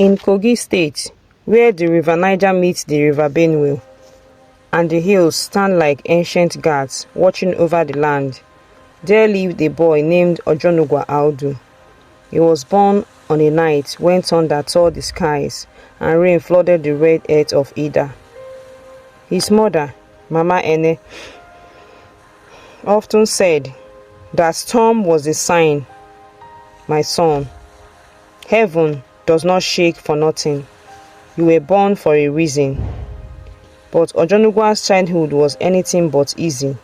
In Kogi State, where the river Niger meets the river Benue, and the hills stand like ancient guards watching over the land, there lived a boy named Ojonugwa Audu. He was born on a night when thunder tore the skies and rain flooded the red earth of Ida. His mother, Mama Ene, often said that storm was a sign, my son. Heaven does not shake for nothing. You were born for a reason. But Ojonugwa's childhood was anything but easy.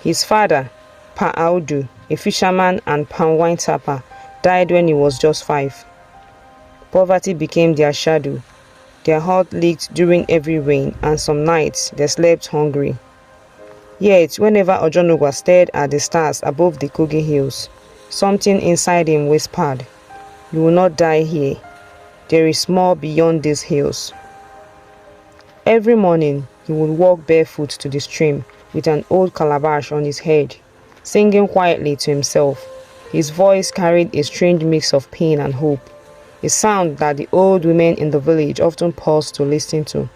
His father, Pa Audu, a fisherman and palm wine tapper, died when he was just 5. Poverty became their shadow. Their hut leaked during every rain, and some nights they slept hungry. Yet, whenever Ojonugwa stared at the stars above the Kogi hills, something inside him whispered, "You will not die here. There is more beyond these hills." Every morning, he would walk barefoot to the stream with an old calabash on his head, singing quietly to himself. His voice carried a strange mix of pain and hope, a sound that the old women in the village often paused to listen to.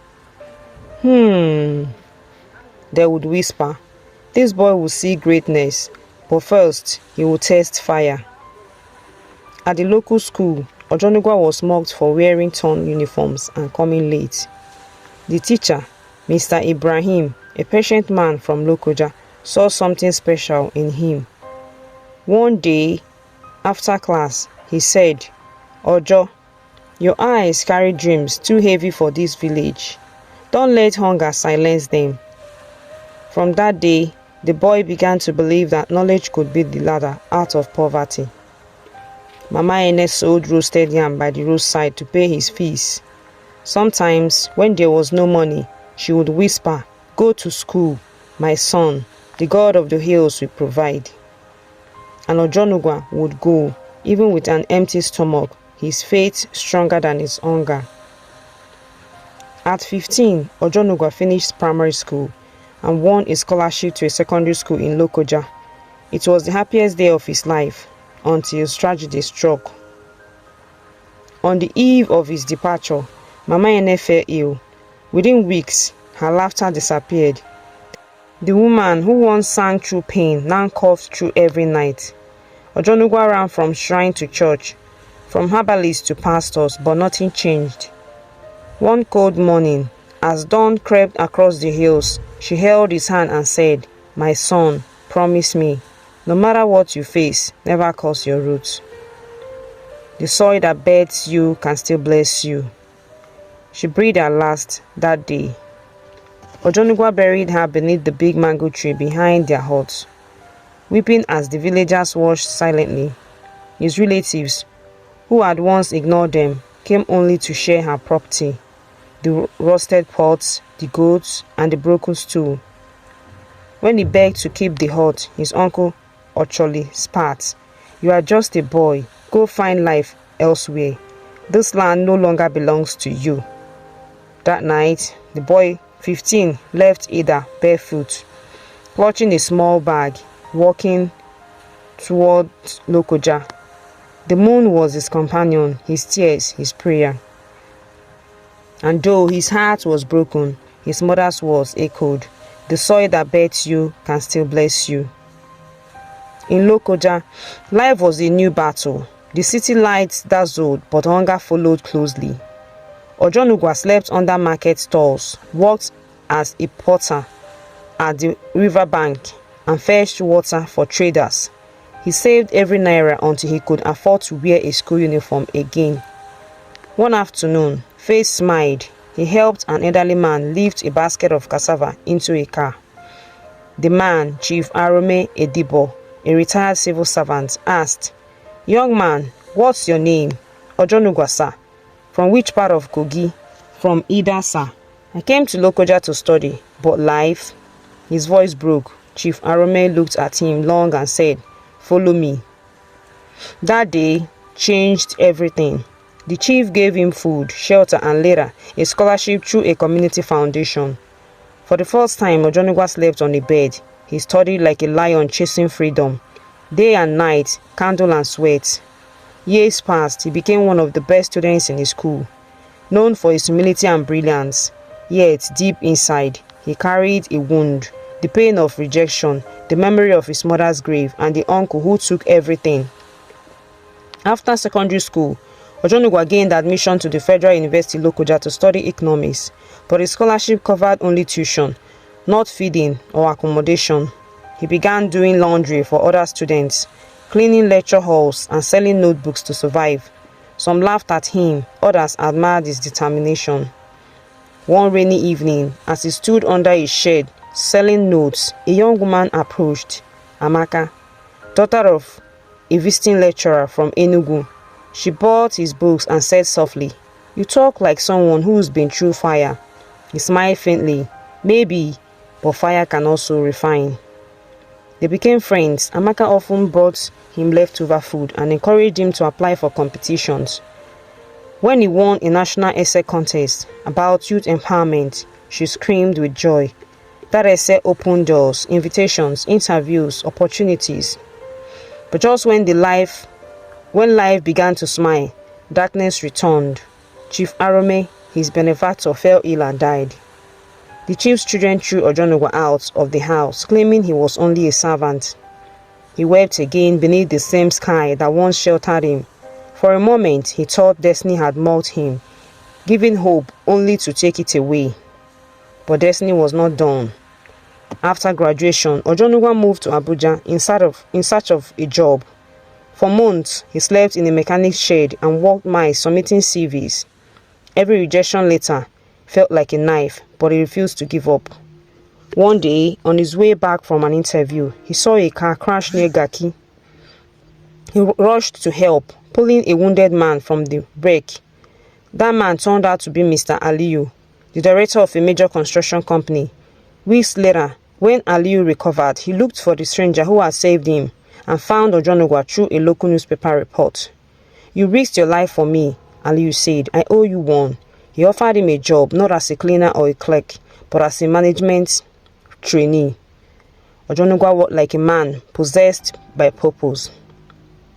They would whisper, "This boy will see greatness, but first he will test fire." At the local school, Ojonugwa was mocked for wearing torn uniforms and coming late. The teacher, Mr. Ibrahim, a patient man from Lokoja, saw something special in him. One day, after class, he said, "Ojo, your eyes carry dreams too heavy for this village. Don't let hunger silence them." From that day, the boy began to believe that knowledge could be the ladder out of poverty. Mama Ene sold roasted yam by the roadside to pay his fees. Sometimes, when there was no money, she would whisper, "Go to school, my son. The God of the hills will provide." And Ojonugwa would go, even with an empty stomach, his faith stronger than his hunger. At 15, Ojonugwa finished primary school and won a scholarship to a secondary school in Lokoja. It was the happiest day of his life, until tragedy struck. On the eve of his departure, Mama Ene fell ill. Within weeks, her laughter disappeared. The woman who once sang through pain now coughed through every night. Ojonugwa ran from shrine to church, from herbalists to pastors, but nothing changed. One cold morning, as dawn crept across the hills, she held his hand and said, "My son, promise me, no matter what you face, never curse your roots. The soil that births you can still bless you." She breathed her last that day. Ojonugwa buried her beneath the big mango tree behind their hut, weeping as the villagers watched silently. His relatives, who had once ignored them, came only to share her property, the rusted pots, the goats, and the broken stool. When he begged to keep the hut, his uncle Ocholi spat, "You are just a boy. Go find life elsewhere. This land no longer belongs to you." That night, the boy, 15, left Ida barefoot, clutching a small bag, walking towards Lokoja. The moon was his companion, his tears, his prayer. And though his heart was broken, his mother's words echoed, "The soil that births you can still bless you." In Lokoja, life was a new battle. The city lights dazzled, but hunger followed closely. Ojonugwa slept under market stalls, worked as a porter at the riverbank, and fetched water for traders. He saved every naira until he could afford to wear a school uniform again. One afternoon, Faith smiled. He helped an elderly man lift a basket of cassava into a car. The man, Chief Arome Edibo, a retired civil servant, asked, "Young man, what's your name?" "Ojonugwa, sir." "From which part of Kogi?" "From Ida, sir." "I came to Lokoja to study, but life..." His voice broke. Chief Arome looked at him long and said, "Follow me." That day changed everything. The chief gave him food, shelter, and later a scholarship through a community foundation. For the first time, Ojonugwa slept on a bed. He studied like a lion chasing freedom. Day and night, candle and sweat. Years passed, he became one of the best students in his school, known for his humility and brilliance. Yet, deep inside, he carried a wound, the pain of rejection, the memory of his mother's grave, and the uncle who took everything. After secondary school, Ojonugwa gained admission to the Federal University Lokoja to study economics, but his scholarship covered only tuition, not feeding or accommodation. He began doing laundry for other students, cleaning lecture halls, and selling notebooks to survive. Some laughed at him, others admired his determination. One rainy evening, as he stood under a shed selling notes, a young woman approached. Amaka, daughter of a visiting lecturer from Enugu. She bought his books and said softly, "You talk like someone who's been through fire." He smiled faintly. "Maybe, but fire can also refine." They became friends. Amaka often brought him leftover food and encouraged him to apply for competitions. When he won a national essay contest about youth empowerment, she screamed with joy. That essay opened doors, invitations, interviews, opportunities. But just when life began to smile, darkness returned. Chief Arome, his benefactor, fell ill and died. The chief's children threw Ojonugwa out of the house, claiming he was only a servant. He wept again beneath the same sky that once sheltered him. For a moment, he thought destiny had mocked him, giving hope only to take it away. But destiny was not done. After graduation, Ojonugwa moved to Abuja in search of a job. For months, he slept in a mechanic's shed and walked miles submitting CVs. Every rejection letter felt like a knife, but he refused to give up. One day, on his way back from an interview, he saw a car crash near Gaki. He rushed to help, pulling a wounded man from the wreck. That man turned out to be Mr. Aliyu, the director of a major construction company. Weeks later, when Aliyu recovered, he looked for the stranger who had saved him and found Ojonugwa through a local newspaper report. "You risked your life for me," Aliyu said. "I owe you one." He offered him a job, not as a cleaner or a clerk, but as a management trainee. Ojonugwa worked like a man possessed by purpose.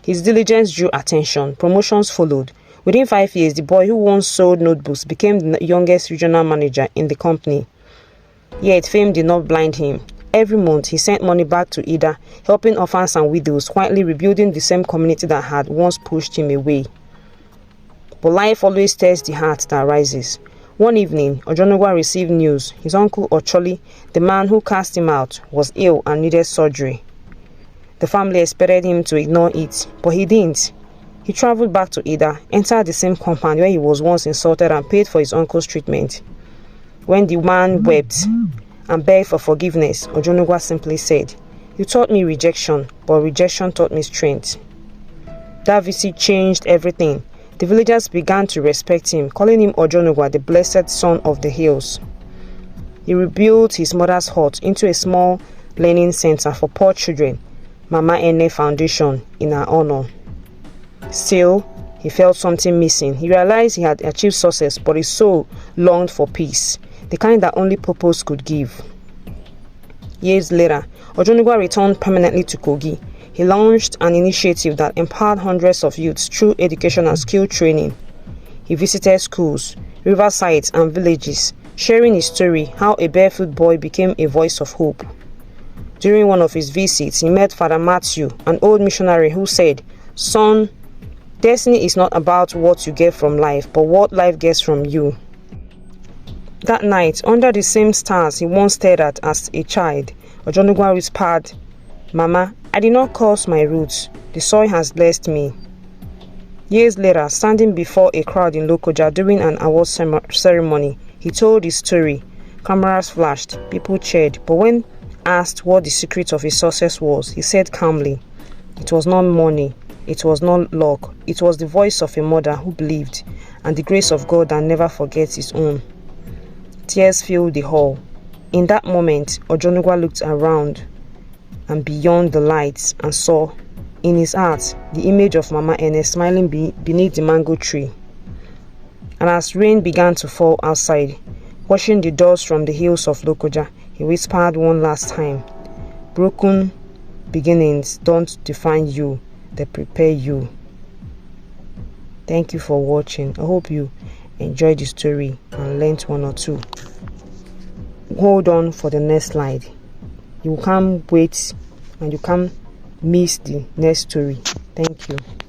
His diligence drew attention. Promotions followed. Within 5 years, the boy who once sold notebooks became the youngest regional manager in the company. Yet fame did not blind him. Every month, he sent money back to Ida, helping orphans and widows, quietly rebuilding the same community that had once pushed him away. But life always tests the heart that rises. One evening, Ojonugwa received news. His uncle Ocholi, the man who cast him out, was ill and needed surgery. The family expected him to ignore it, but he didn't. He traveled back to Ida, entered the same compound where he was once insulted, and paid for his uncle's treatment. When the man wept and begged for forgiveness, Ojonugwa simply said, "You taught me rejection, but rejection taught me strength." That visit changed everything. The villagers began to respect him, calling him Ojonugwa, the blessed son of the hills. He rebuilt his mother's hut into a small learning center for poor children, Mama Ene Foundation, in her honor. Still, he felt something missing. He realized he had achieved success, but his soul longed for peace, the kind that only purpose could give. Years later, Ojonugwa returned permanently to Kogi. He launched an initiative that empowered hundreds of youths through education and skill training. He visited schools, riversides, and villages, sharing his story how a barefoot boy became a voice of hope. During one of his visits, he met Father Matthew, an old missionary who said, "Son, destiny is not about what you get from life, but what life gets from you." That night, under the same stars he once stared at as a child, Ojonugwa whispered, "Mama, I did not curse my roots. The soil has blessed me." Years later, standing before a crowd in Lokoja during an award ceremony, he told his story. Cameras flashed, people cheered, but when asked what the secret of his success was, he said calmly, "It was not money, it was not luck, it was the voice of a mother who believed, and the grace of God that never forgets his own." Tears filled the hall. In that moment, Ojonugwa looked around and beyond the lights and saw, in his heart, the image of Mama Ene smiling beneath the mango tree. And as rain began to fall outside, washing the dust from the hills of Lokoja, he whispered one last time, "Broken beginnings don't define you, they prepare you." Thank you for watching. I hope you enjoyed the story and learned one or two. Hold on for the next slide. You can't wait and you can't miss the next story. Thank you.